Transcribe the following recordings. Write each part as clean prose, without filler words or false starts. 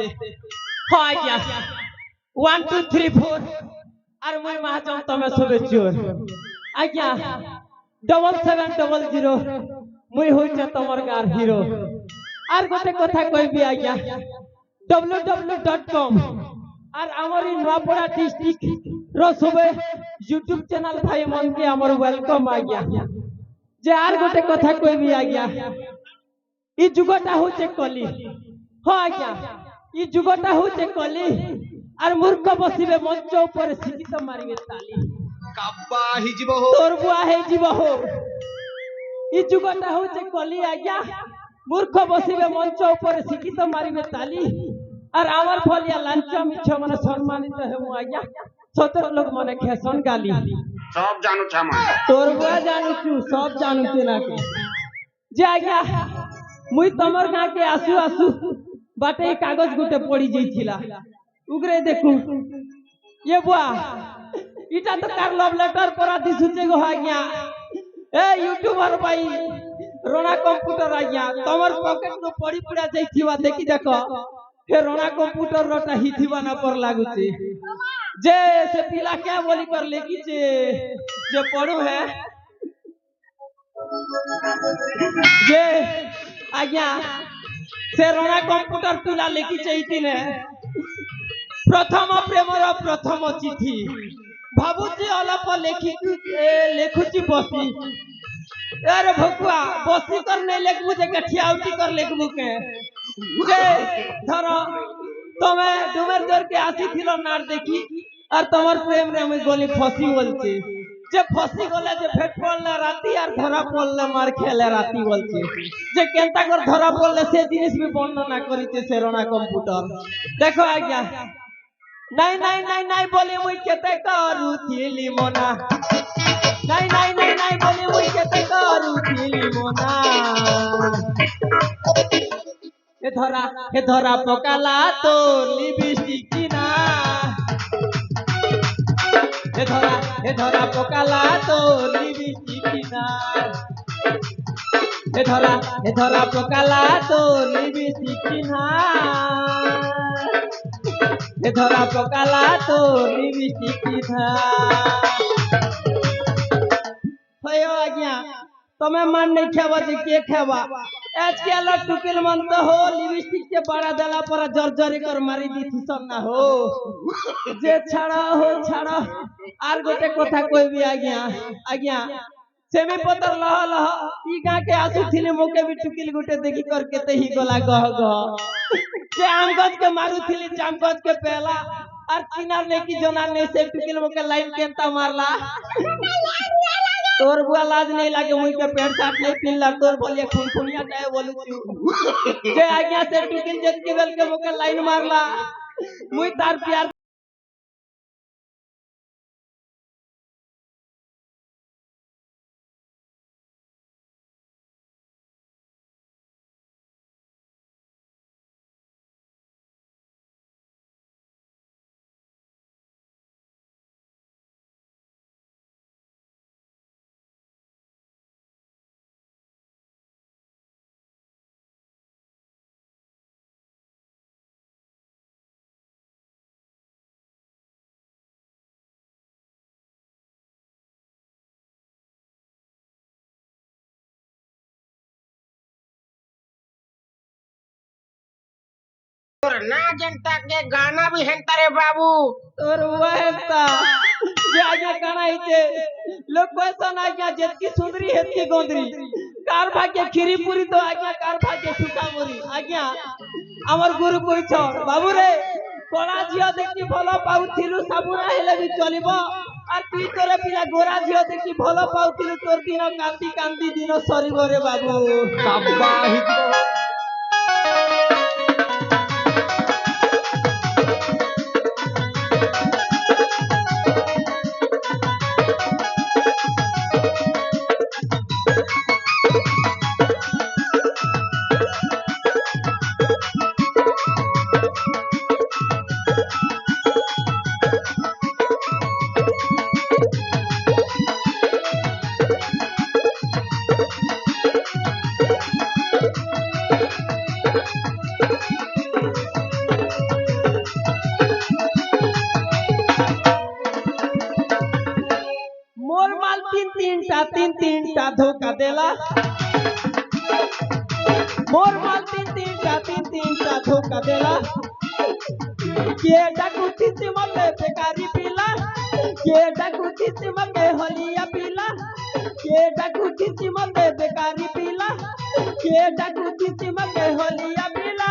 नमस्ते हाँ आज्ञा 1 2 3 4 আর মই महाजन तमे सबे चोर आज्ञा 7700 মই হইছে তোমার গার হিরো আর গোটে কথা কইবি আজ্ঞা www.com আর আমার এই নোয়াপড়া ডিস্ট্রিক্ট র সবে ইউটিউব চ্যানেল ভাই মনকে আমার ওয়েলকাম আজ্ঞা যে আর গোটে কথা কইবি আজ্ঞা এই যুগটা হচ্ছে কলি हाँ आज्ञा ये जुगटा होचे कली और मूर्ख बसिबे मंच ऊपर शिक्षित मारिबे ताली काब्बा हिजिबो हो तोर बुआ हिजिबो हो ये जुगटा होचे कली आज्ञा मूर्ख बसिबे मंच ऊपर शिक्षित मारिबे ताली और आवर फलिया लांच मिछ माने सम्मानित हेमु आज्ञा सतर लोग माने खेसन गाली सब जानू छ मन तोर बुआ जानू छु सब जानू छु ना जे आज्ञा मुई तमर गां के आसु आसु बाटे कागज गुटे पड़ी जाइथिला उगरे देखू ये बुआ इटा तो कार लव लेटर परा दिसुचे गो आज्ञा ए यूट्यूबर भाई रोना कंप्यूटर आज्ञा तमर पॉकेट को पड़ी पड़ा जाइथिवा देखि देखो हे रोना कंप्यूटर रोटा हिथिवा ना पर लागुचे जे से पिला क्या बोली कर लेकी जे पढ़ू है जे आज्ञा से रोना कंप्यूटर तुला लेखी चाहिए प्रथम प्रेमर प्रथम चिठी भावुची अलप लेखुची बसी अरे भकुआ बसी कर नहीं लेखबू जे गठियाउटी कर लेखबू के जे धरो तमे डुमेर जोर के आसी थिलो नार देखी और तमर प्रेम रे मैं गोली फसी बोलछे जे फसी गले जे भेट पड़ले राती और धरा पड़ले मार खेले राती बोलछे जे केनता कर धरा पड़ले से जिनिस भी वर्णना करिते सेरोना कंप्यूटर देखो आज्ञा नहीं नहीं नहीं नहीं बोले मुई केते करू थिली मोना नहीं नहीं नहीं नहीं बोले मुई केते करू थिली मोना हे धरा पकाला तो लिपस्टिक किना हे धरा पकाला तो लिपस्टिक किना हे धरा पकाला तो लिपस्टिक किना हे धरा पकाला तो लिपस्टिक किना भयो आज्ञा तमे मन नहीं खेबा जे के खेबा आज के अलग टुकिल मन तो हो लिपस्टिक के बड़ा दला पर जर्जरी कर मारी दी थीसन ना हो जे छाड़ा हो छाड़ा आर गोटे कथा कहबी आज्ञा सेमी पतर लह लह ई गा के आसु थिले मोके भी टुकिल गुटे देखी करके ते ही गला गह गह जे आमगज के मारू थिली चामगज के पहला और किनार ने की जोना ने से टुकिल मोके लाइन केंता मारला तोर बुआ लाज नहीं लागे मुई के पेट साट नहीं पिनला तोर बोलिए खून खूनिया जाए बोलू जे आज्ञा से टुकिल जत के बेल के मोके लाइन मारला मुई तार प्यार ना जनता के गाना भी हेंता रे बाबू तोर वहता जे आज्ञा गाना हिते लोग क्वेश्चन आज्ञा जेतकी सुंदरी हेतकी गोंदरी कार भाग्य खीरी पूरी तो आज्ञा कार भाग्य सुखा मुरी आज्ञा हमर गुरु कोइ छ बाबू रे कोला झियो देखि भलो पाउथिलु साबुना हेले भी चलिबो और तू तोरे पिला गोरा झियो देखि भलो पाउथिलु तोर दिन कांदी कांदी दिन सरीबो रे बाबू काब्बा हिजिबो टा धोखा देला मोर माल तीन टा धोखा देला के डाकुती से मते बेकारी पीला के डाकुती से मते होलिया पीला के डाकुती से मते बेकारी पीला के डाकुती से मते होलिया पीला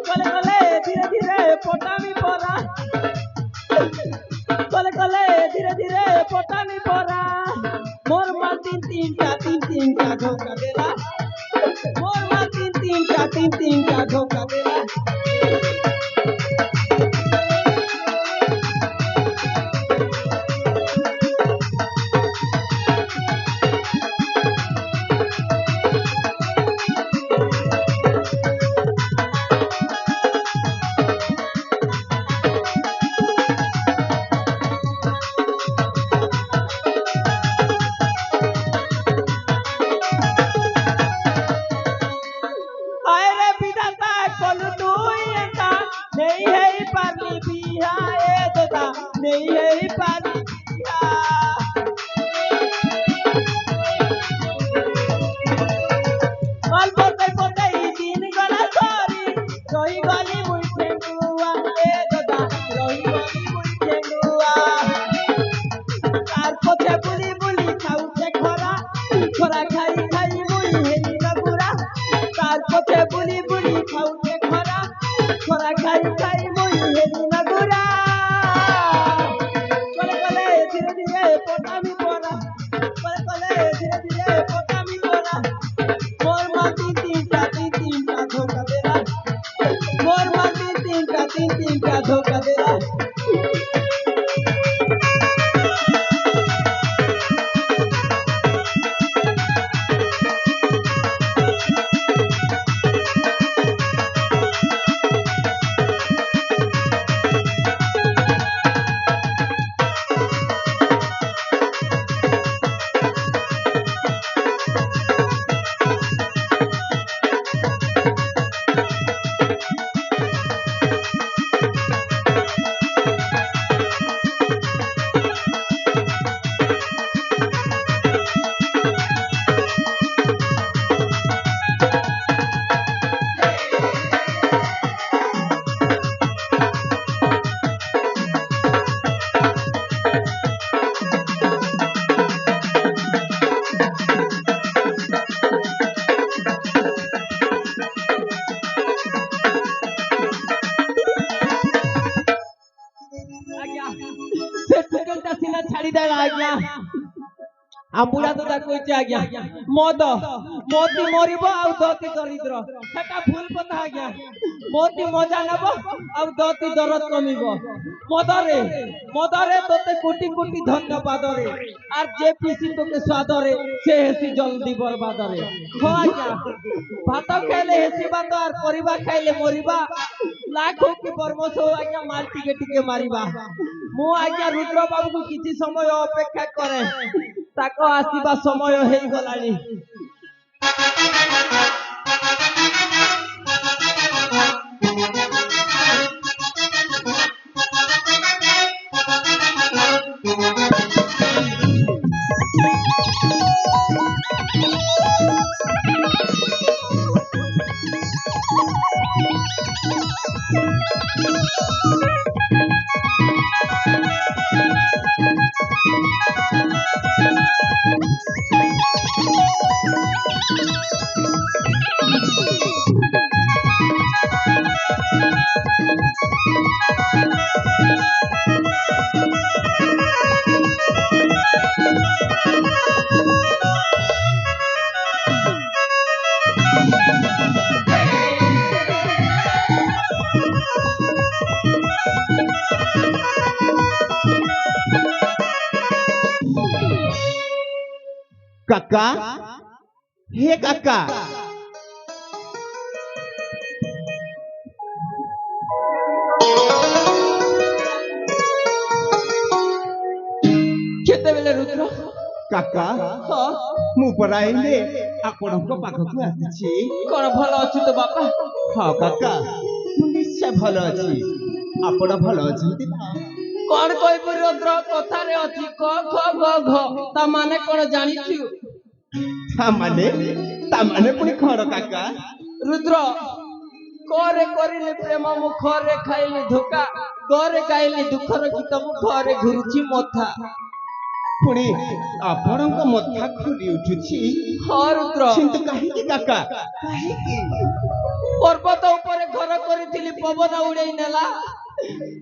कले धीरे धीरे पोटामी पोरा कले धीरे धीरे पोटामी पोरा मोर माल तीन टा धोखा देला मोर माल तीन टा धोखा देला अरे विधाता कोलू दुईता नहीं है पानी पिया ए दादा नहीं है पानी पिया कल बोते दिन गला सॉरी रोही गली मुई ठेंगुआ ए दादा रोही गली मुई ठेंगुआ तार पछे बुली खाउचे खरा खरा खाई मुई हेली नगुरा तार पछे बुली खाउचे खरा खरा खाई मुई हेली नगुरा कले धीरे धीरे पोटामी पोरा कले धीरे धीरे पोटामी पोरा मोर माटी तीन टा धोखा देला मोर माटी तीन टा धोखा देला आज्ञा से टुकलटा सीना छाड़ी देला आज्ञा आमुड़ा तो कहिचे आज्ञा मोती मरिबो आ दती दरिद्र सेटा भूल कथा आज्ञा मोती मजा नेबो आ दती दरद कमिबो मदरे तोते कोटी कोटी धन्यवाद रे आर जे पीसी तोके स्वाद रे से हेसी जल्दी बर्बाद रे हो आज्ञा भात खाइले हेसी बात आर परिबा खाइले मरिबा लाखों की परमस हो आज्ञा मार टिके मारिबा मु आज्ञा रुद्र बाबू को किछि समय अपेक्षा करे ताको आसीबा समय हेई गलानी काका हे काका केतेबेले रुद्र काका हाँ मु पराइले आपणक पाखकु आसी कौन भल अच्छी तो बापा हाँ काका मु निश्चय भल अछि आपण भल अछंती ना କଣ କହିବୁ ରୁଦ୍ର କଥାରେ ଅଛି କ ଖ ଗ ଘ ତା ମାନେ କଣ ଜାଣିଛୁ? ତାମାନେ ପୁଣି କଣ କାକା? ରୁଦ୍ର କରେ କରିଲି ପ୍ରେମ ମୁଁ ଖରେ ଖାଇଲି ଧୋକା ଗରେ ଗାଇଲି ଦୁଃଖର ଗୀତ ମୁଁ ଘରେ ଘୁରୁଛି ମଥା। ପୁଣି ଆପଣଙ୍କ ମଥା ଘୁରି ଉଠୁଛି। ହଁ ରୁଦ୍ର କିନ୍ତୁ କାହିଁକି କାକା? କାହିଁକି? ପର୍ବତ ଉପରେ ଘର କରିଥିଲି ପବନ ଉଡେଇ ନେଲା।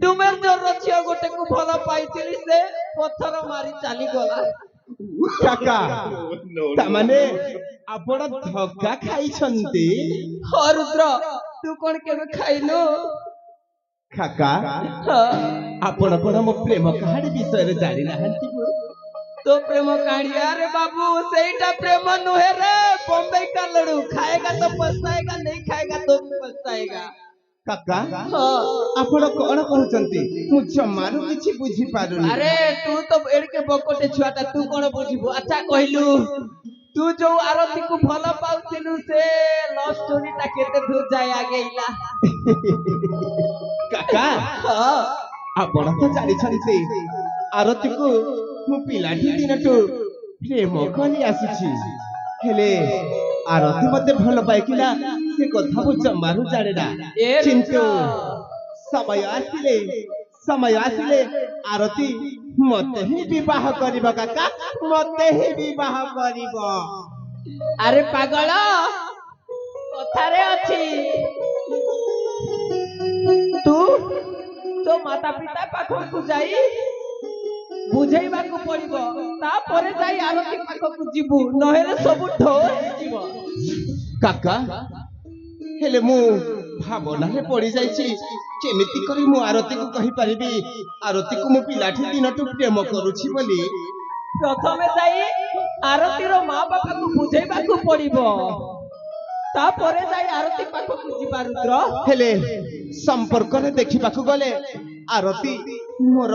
ତୁମେ ଯୋର ଝିଅ ଗୋଟେକୁ ଭଲ ପାଇଥିଲି ସେ ପଥର ମାରି ଚାଲିଗଲା। କାକା ତାମାନେ ଆପଣ ଧକ୍କା ଖାଇଛନ୍ତି? ହଁ ରୁଦ୍ର ତୁ କଣ କେବେ ଖାଇନୁ? କାକା ହଁ, ଆପଣ କଣ ମୋ ପ୍ରେମ କାହାଣୀ ବିଷୟରେ ଜାଣିନାହାନ୍ତି? तो प्रेम कहानी अरे बाबू सहीटा प्रेम नुहे रे बॉम्बे का लड़ू खाएगा तो पछताएगा नहीं खाएगा तो भी पछताएगा। काका हाँ ଆପଣ କଣ କହୁଛନ୍ତି? ମୁଁ ଜମାରୁ କିଛି ବୁଝି ପାରୁନି। अरे तू तो एड़के बकोटे छुआटा तू कौन बुझिबु? अच्छा कहलू तू जो आरती को भल पाउथिलु से लव स्टोरी ता केते दूर जाय आगे इला। काका हाँ ଆପଣ ତ ଜାଣିଛନ୍ତି ଆରତୀକୁ ମୁଁ ପିଲାଟି ଦିନଠୁ ପ୍ରେମ କରି ଆସୁଛି। ହେଲେ ଆରତୀ ମତେ ଭଲ ପାଏ କି ନା ସେ କଥା ମୁଁ ଜମାରୁ ଜାଣେ ନା। ए କିନ୍ତୁ रुद्र ସମୟ ଆସିଲେ ଆରତୀ ମତେ ହିଁ ବିବାହ କରିବ କାକା, ମତେ ହିଁ ବିବାହ କରିବ। अरे पागल कथारे अछि तू तो माता पिता पाखकु जाई बुझेइबाकु पड़िबो तापरे जाई आरती पाखकु जिबु नहेले सब ढोर जिवो। काका हेले ମୁଁ ଭାବନାରେ ପଡି ଯାଇଛି କେମିତି କରି ମୁଁ ଆରତୀକୁ କହିପାରିବି ଆରତୀକୁ ମୁଁ ପିଲାଟି ଦିନଠୁ ପ୍ରେମ କରୁଛି ବୋଲି। प्रथमे जाई आरतीर माँ बापाकु बुझेइबाकु पड़िबो तापरे जाई आरती पाखकु जिबा रुद्र। हेले संपर्करे देखिबाकु गले आरती मोर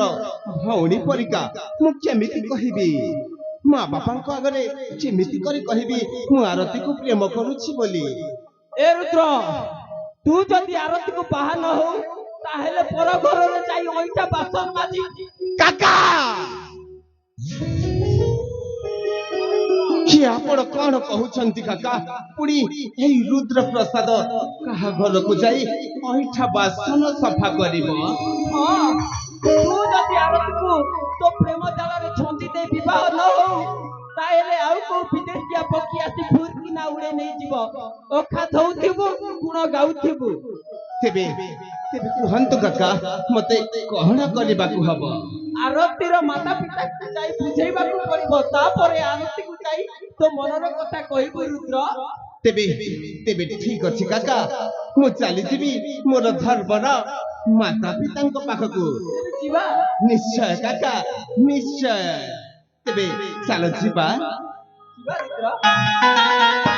भौणी परिका मु केमिति कहिबी माँ बापांको आगरे केमिति करी कहिबी मु आरती को प्रेम करूछि बोली। ए रुद्र तू जदि आरती को बाहा न हो ताहेले पर घर रे जाई ओइटा बासन माजी। काका कि आपण कौन कहउछंती काका? पुणी एई रुद्र प्रसाद कहा घर को जाई ओइठा बासन सफा करिवो? हां तू जदि आरती को तो प्रेम जाल रे छंदी दे विवाह न हो ताहेले आउ को विदेशिया पकी आसी फुर की ना उड़े नहीं जीवो ओखा धौथिबु गुण गाउथिबु। तेबे तेबे कुहंतु काका मते कहना करिबाकु हबो? आरतीर माता पिता को जाई बुझेइबाकु पड़िबो तापरे आरती को जाई तो मनर कथा कहिबु रुद्र। तेबे तेबे ठीक अछि काका मु चली जीवी मोर धर्मर माता पितांको पाखकु। जीवा निश्चय काका निश्चय। तेबे चलो जीवा। जीवा रुद्र।